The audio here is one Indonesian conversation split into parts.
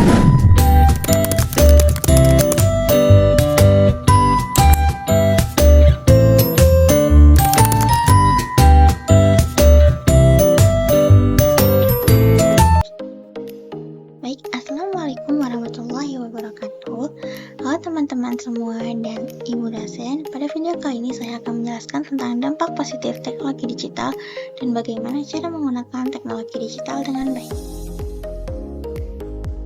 Baik, Assalamualaikum warahmatullahi wabarakatuh. Halo teman-teman semua dan ibu dosen. Pada video kali ini saya akan menjelaskan tentang dampak positif teknologi digital dan bagaimana cara menggunakan teknologi digital dengan baik.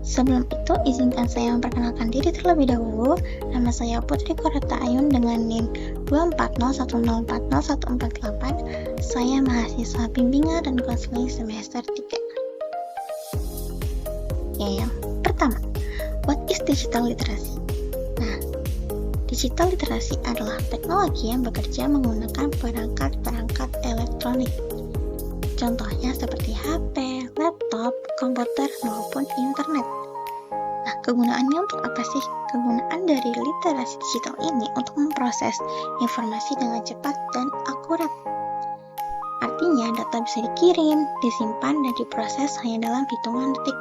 Sebelum itu, izinkan saya memperkenalkan diri terlebih dahulu. Nama saya Putri Korata Ayun dengan NIM 24010404148. Saya mahasiswa bimbingan dan konseling semester 3. Yang pertama, what is digital literacy? Nah, digital literacy adalah teknologi yang bekerja menggunakan perangkat-perangkat elektronik. Contohnya seperti HP, laptop, komputer, maupun internet. Nah, kegunaannya untuk apa sih? Kegunaan dari literasi digital ini untuk memproses informasi dengan cepat dan akurat. Artinya, data bisa dikirim, disimpan, dan diproses hanya dalam hitungan detik.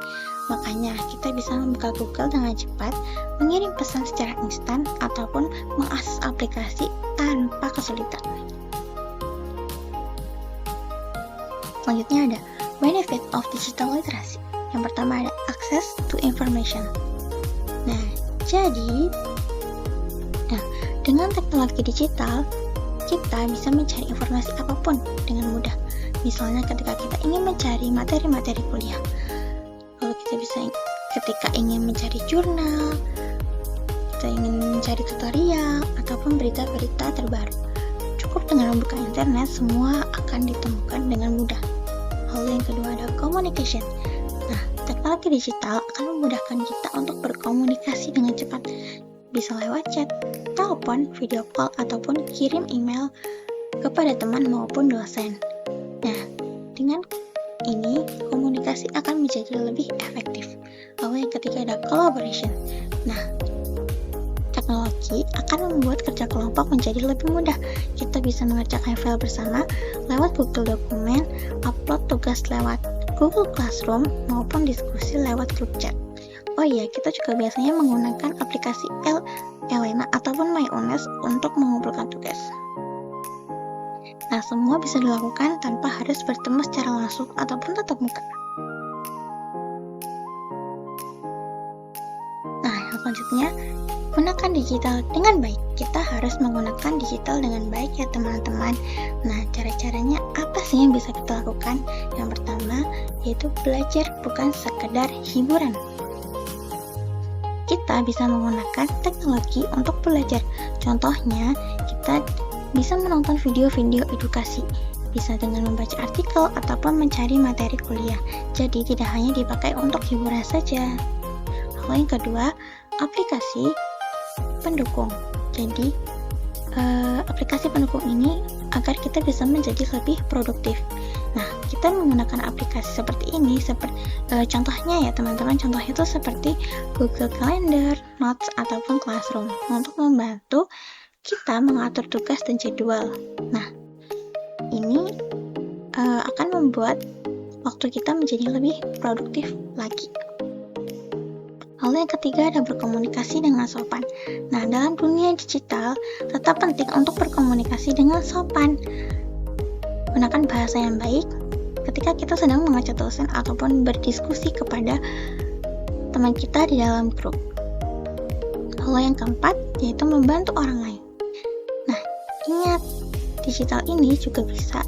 Makanya, kita bisa membuka Google dengan cepat, mengirim pesan secara instan, ataupun mengakses aplikasi tanpa kesulitan. Selanjutnya ada benefit of digital literacy. Yang pertama ada access to information. Nah, dengan teknologi digital, kita bisa mencari informasi apapun dengan mudah. Misalnya ketika kita ingin mencari materi-materi kuliah, lalu kita bisa ketika ingin mencari jurnal, kita ingin mencari tutorial, ataupun berita-berita terbaru. Cukup dengan membuka internet, semua akan ditemukan dengan mudah. Lalu yang kedua ada communication. Nah, teknologi digital akan memudahkan kita untuk berkomunikasi dengan cepat. Bisa lewat chat, telepon, video call, ataupun kirim email kepada teman maupun dosen. Nah, dengan ini komunikasi akan menjadi lebih efektif. Lalu yang ketiga ada collaboration. Nah, teknologi akan membuat kerja kelompok menjadi lebih mudah. Kita bisa mengerjakan file bersama lewat Google Dokumen, upload tugas lewat Google Classroom, maupun diskusi lewat grup chat. Oh iya, kita juga biasanya menggunakan aplikasi Elena ataupun MyUnes untuk mengumpulkan tugas. Nah, semua bisa dilakukan tanpa harus bertemu secara langsung ataupun tatap muka. Nah, yang selanjutnya, gunakan digital dengan baik. Kita harus menggunakan digital dengan baik ya teman-teman. Nah, cara-caranya apa sih yang bisa kita lakukan? Yang pertama, yaitu belajar bukan sekedar hiburan. Kita bisa menggunakan teknologi untuk belajar. Contohnya, kita bisa menonton video-video edukasi, bisa dengan membaca artikel ataupun mencari materi kuliah. Jadi tidak hanya dipakai untuk hiburan saja. Lalu yang kedua, aplikasi pendukung. Jadi aplikasi pendukung ini agar kita bisa menjadi lebih produktif. Nah, kita menggunakan aplikasi seperti ini, contohnya ya teman-teman, contohnya itu seperti Google Calendar, Notes, ataupun Classroom untuk membantu kita mengatur tugas dan jadwal. Nah, ini akan membuat waktu kita menjadi lebih produktif lagi. Lalu yang ketiga ada berkomunikasi dengan sopan. Nah, dalam dunia digital tetap penting untuk berkomunikasi dengan sopan. Gunakan bahasa yang baik ketika kita sedang membaca dosen ataupun berdiskusi kepada teman kita di dalam grup. Lalu yang keempat yaitu membantu orang lain. Nah, ingat, digital ini juga bisa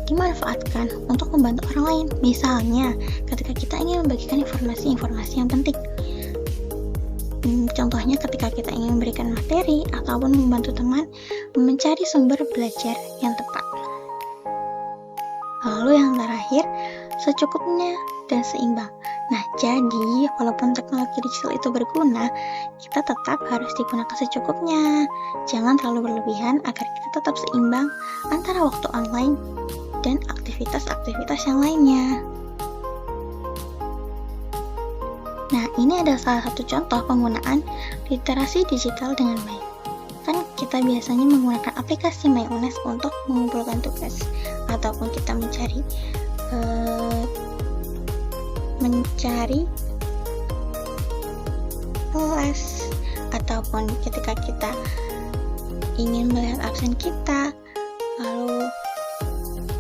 dimanfaatkan untuk membantu orang lain. Misalnya, ketika kita ingin membagikan informasi-informasi yang penting. Contohnya ketika kita ingin memberikan materi ataupun membantu teman mencari sumber belajar yang tepat. Lalu yang terakhir, secukupnya dan seimbang. Nah, jadi walaupun teknologi digital itu berguna, kita tetap harus digunakan secukupnya. Jangan terlalu berlebihan agar kita tetap seimbang antara waktu online dan aktivitas-aktivitas yang lainnya. Nah, ini adalah salah satu contoh penggunaan literasi digital dengan baik. Kan kita biasanya menggunakan aplikasi MyUnes untuk mengumpulkan tugas, ataupun kita mencari ataupun ketika kita ingin melihat absen kita. Lalu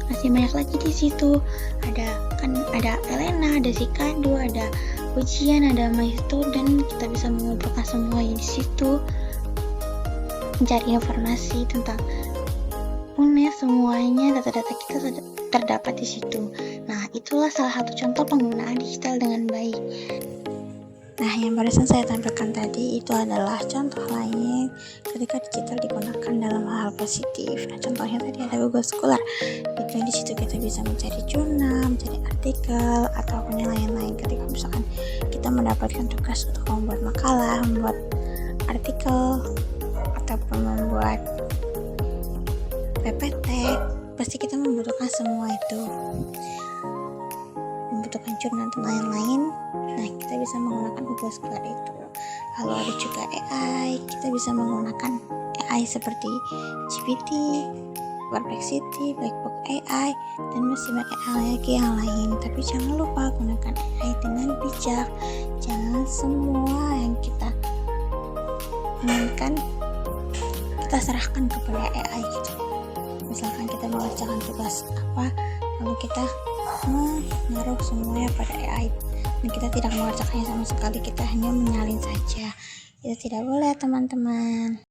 masih banyak lagi di situ. Ada Elena, ada si Kado, ada ujian, ada my student. Kita bisa mengumpulkan semuanya di situ, mencari informasi tentang UNES, semuanya data-data kita terdapat di situ. Nah, itulah salah satu contoh penggunaan digital dengan baik. Nah, yang barusan saya tampilkan tadi itu adalah contoh lain ketika digital digunakan dalam hal positif. Nah, contohnya tadi ada Google Scholar. Itu di situ kita bisa mencari jurnal, mencari artikel, ataupun yang lain-lain. Ketika misalkan kita mendapatkan tugas untuk membuat makalah, membuat artikel, ataupun membuat PPT, pasti kita membutuhkan semua itu. Membutuhkan jurnal dan lain-lain. Nah, kita bisa menggunakan Google Scholar itu. Lalu ada juga AI, kita bisa menggunakan AI seperti GPT, Perplexity, Blackbox AI, dan masih banyak lagi yang lain. Tapi jangan lupa gunakan AI dengan bijak. Jangan semua yang kita inginkan kita serahkan kepada AI gitu. Misalkan kita mengerjakan tugas apa, lalu kita menaruh semuanya pada AI dan kita tidak mengerjakannya sama sekali, kita hanya menyalin saja. Itu tidak boleh, teman-teman.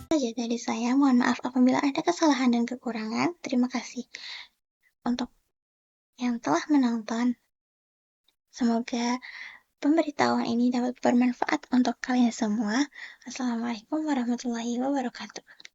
Saja dari saya, mohon maaf apabila ada kesalahan dan kekurangan. Terima kasih untuk yang telah menonton. Semoga pemberitahuan ini dapat bermanfaat untuk kalian semua. Assalamualaikum warahmatullahi wabarakatuh.